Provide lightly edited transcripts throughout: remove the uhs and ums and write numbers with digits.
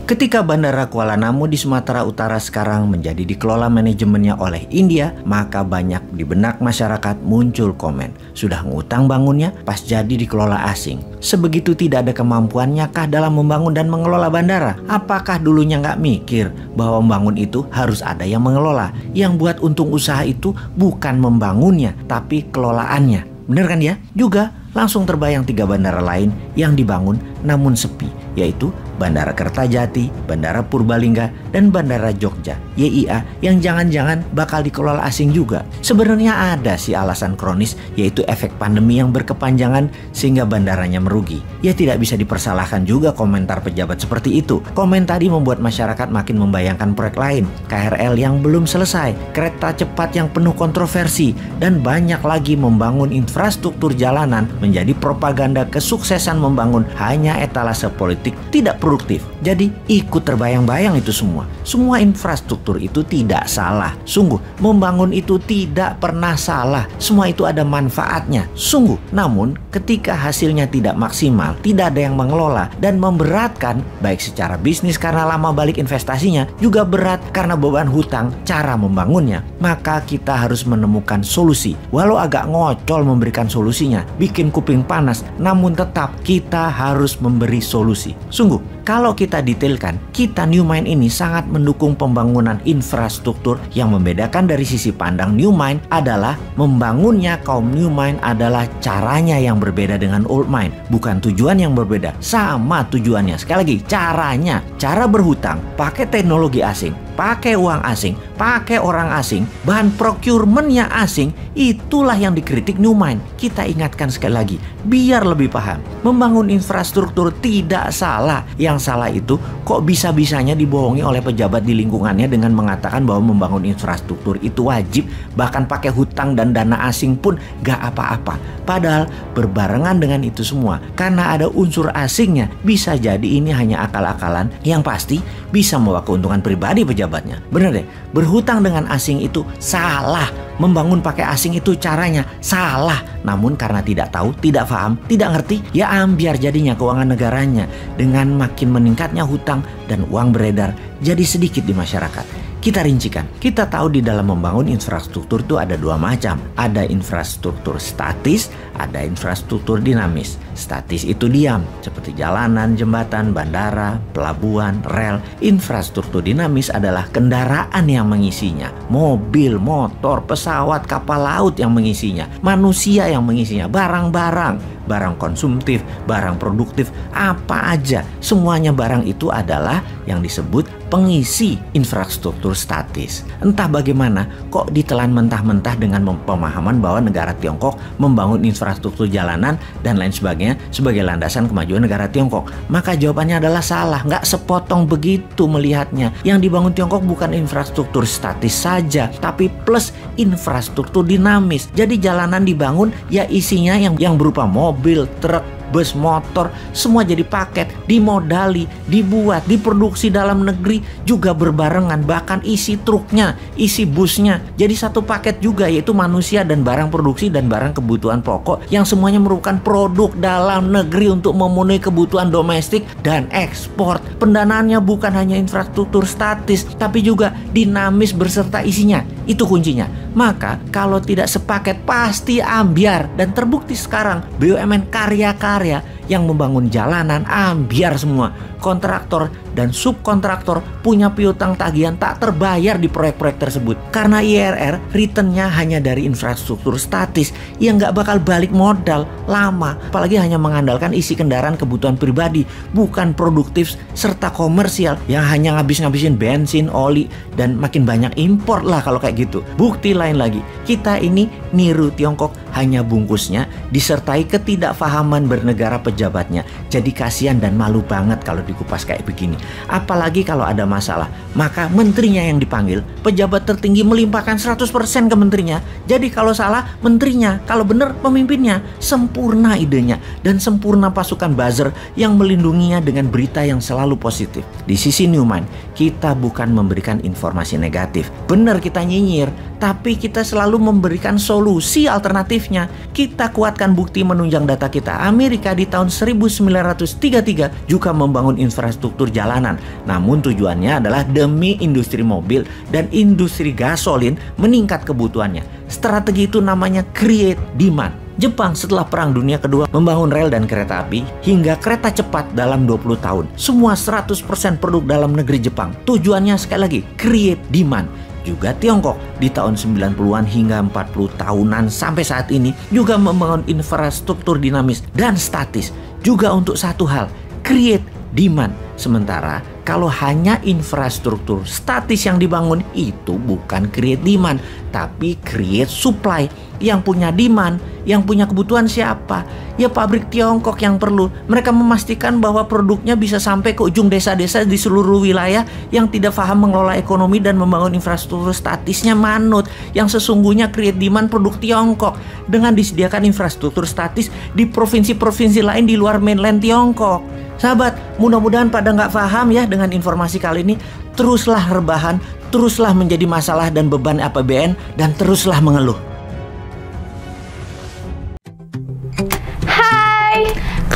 Ketika Bandara Kuala Namu di Sumatera Utara sekarang menjadi dikelola manajemennya oleh India, maka banyak di benak masyarakat muncul komen, sudah ngutang bangunnya pas jadi dikelola asing. Sebegitu tidak ada kemampuannya kah dalam membangun dan mengelola bandara? Apakah dulunya nggak mikir bahwa membangun itu harus ada yang mengelola? Yang buat untung usaha itu bukan membangunnya, tapi kelolaannya. Bener kan ya? Juga langsung terbayang 3 bandara lain yang dibangun namun sepi, yaitu Bandara Kertajati, Bandara Purbalingga, dan Bandara Jogja (YIA) yang jangan-jangan bakal dikelola asing juga. Sebenarnya ada sih alasan kronis, yaitu efek pandemi yang berkepanjangan sehingga bandaranya merugi. Ya tidak bisa dipersalahkan juga komentar pejabat seperti itu. Komen tadi membuat masyarakat makin membayangkan proyek lain, KRL yang belum selesai, kereta cepat yang penuh kontroversi, dan banyak lagi membangun infrastruktur jalanan menjadi propaganda kesuksesan membangun hanya etalase politik tidak produktif. Jadi ikut terbayang-bayang itu semua. Semua infrastruktur itu tidak salah. Sungguh, membangun itu tidak pernah salah. Semua itu ada manfaatnya. Sungguh. Namun, ketika hasilnya tidak maksimal, tidak ada yang mengelola, dan memberatkan, baik secara bisnis karena lama balik investasinya, juga berat karena beban hutang cara membangunnya, maka kita harus menemukan solusi. Walau agak ngocol memberikan solusinya, bikin kuping panas, namun tetap kita harus memberi solusi. Sungguh, kalau kita detailkan, kita New Mind ini sangat mendukung pembangunan infrastruktur. Yang membedakan dari sisi pandang New Mind adalah membangunnya kaum New Mind adalah caranya yang berbeda dengan Old Mind. Bukan tujuan yang berbeda, sama tujuannya. Sekali lagi, caranya. Cara berhutang, pakai teknologi asing, pakai uang asing, pakai orang asing, bahan procurementnya asing, itulah yang dikritik New Mind. Kita ingatkan sekali lagi, biar lebih paham. Membangun infrastruktur tidak salah. Yang salah itu kok bisa-bisanya dibohongi oleh pejabat di lingkungannya dengan mengatakan bahwa membangun infrastruktur itu wajib, bahkan pakai hutang dan dana asing pun gak apa-apa. Padahal berbarengan dengan itu semua, karena ada unsur asingnya, bisa jadi ini hanya akal-akalan yang pasti bisa membawa keuntungan pribadi pejabatnya. Bener deh, berhutang dengan asing itu salah. Membangun pakai asing itu caranya salah. Namun karena tidak tahu, tidak paham, tidak ngerti, ya ambiar jadinya keuangan negaranya. Dengan makin meningkatnya hutang dan uang beredar jadi sedikit di masyarakat. Kita rincikan, kita tahu di dalam membangun infrastruktur itu ada 2 macam. Ada infrastruktur statis, ada infrastruktur dinamis. Statis itu diam, seperti jalanan, jembatan, bandara, pelabuhan, rel. Infrastruktur dinamis adalah kendaraan yang mengisinya. Mobil, motor, pesawat, kapal laut yang mengisinya. Manusia yang mengisinya, barang-barang. Barang konsumtif, barang produktif, apa aja. Semuanya barang itu adalah yang disebut pengisi infrastruktur statis. Entah bagaimana kok ditelan mentah-mentah dengan pemahaman bahwa negara Tiongkok membangun infrastruktur jalanan dan lain sebagainya sebagai landasan kemajuan negara Tiongkok. Maka jawabannya adalah salah, nggak sepotong begitu melihatnya. Yang dibangun Tiongkok bukan infrastruktur statis saja, tapi plus infrastruktur dinamis. Jadi jalanan dibangun ya isinya yang berupa mobil, truk, bus, motor, semua jadi paket, dimodali, dibuat, diproduksi dalam negeri juga berbarengan, bahkan isi truknya, isi busnya jadi satu paket juga, yaitu manusia dan barang produksi dan barang kebutuhan pokok yang semuanya merupakan produk dalam negeri untuk memenuhi kebutuhan domestik dan ekspor. Pendanaannya bukan hanya infrastruktur statis, tapi juga dinamis berserta isinya. Itu kuncinya. Maka kalau tidak sepaket pasti ambiar, dan terbukti sekarang BUMN karya-karya yang membangun jalanan ambiar semua. Kontraktor dan subkontraktor punya piutang tagihan tak terbayar di proyek-proyek tersebut. Karena IRR returnnya hanya dari infrastruktur statis yang nggak bakal balik modal lama. Apalagi hanya mengandalkan isi kendaraan kebutuhan pribadi, bukan produktif serta komersial yang hanya ngabis-ngabisin bensin, oli, dan makin banyak impor lah kalau kayak gitu. Bukti lain lagi, kita ini niru Tiongkok hanya bungkusnya disertai ketidakfahaman bernegara pejabatnya. Jadi kasihan dan malu banget kalau dikupas kayak begini. Apalagi kalau ada masalah, maka menterinya yang dipanggil, pejabat tertinggi melimpahkan 100% ke menterinya. Jadi kalau salah menterinya, kalau benar pemimpinnya. Sempurna idenya dan sempurna pasukan buzzer yang melindunginya dengan berita yang selalu positif. Di sisi New Mind, kita bukan memberikan informasi negatif. Benar kita nyinyir, tapi kita selalu memberikan solusi alternatifnya. Kita kuatkan bukti menunjang data kita. Amerika di tahun tahun 1933 juga membangun infrastruktur jalanan. Namun tujuannya adalah demi industri mobil dan industri gasolin meningkat kebutuhannya. Strategi itu namanya create demand. Jepang setelah Perang Dunia Kedua membangun rel dan kereta api hingga kereta cepat dalam 20 tahun. Semua 100% produk dalam negeri Jepang. Tujuannya sekali lagi, create demand. Juga Tiongkok di tahun 90-an hingga 40 tahunan sampai saat ini juga membangun infrastruktur dinamis dan statis. Juga untuk satu hal, create demand. Sementara kalau hanya infrastruktur statis yang dibangun itu bukan create demand, tapi create supply. Yang punya demand, yang punya kebutuhan siapa? Ya pabrik Tiongkok yang perlu. Mereka memastikan bahwa produknya bisa sampai ke ujung desa-desa di seluruh wilayah. Yang tidak paham mengelola ekonomi dan membangun infrastruktur statisnya manut. Yang sesungguhnya create demand produk Tiongkok dengan disediakan infrastruktur statis di provinsi-provinsi lain di luar mainland Tiongkok. Sahabat, mudah-mudahan pada nggak paham ya dengan informasi kali ini. Teruslah rebahan, teruslah menjadi masalah dan beban APBN, dan teruslah mengeluh.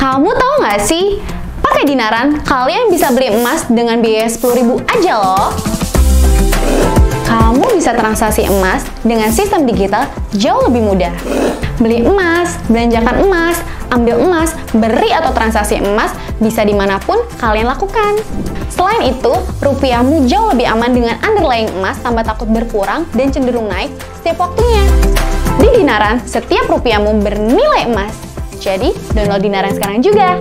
Kamu tahu nggak sih, pakai Dinaran kalian bisa beli emas dengan biaya 10.000 aja loh. Kamu bisa transaksi emas dengan sistem digital jauh lebih mudah. Beli emas, belanjakan emas, ambil emas, beri atau transaksi emas bisa dimanapun kalian lakukan. Selain itu, rupiahmu jauh lebih aman dengan underlying emas tanpa takut berkurang dan cenderung naik setiap waktunya. Di Dinaran, setiap rupiahmu bernilai emas. Jadi, download Dinaran sekarang juga.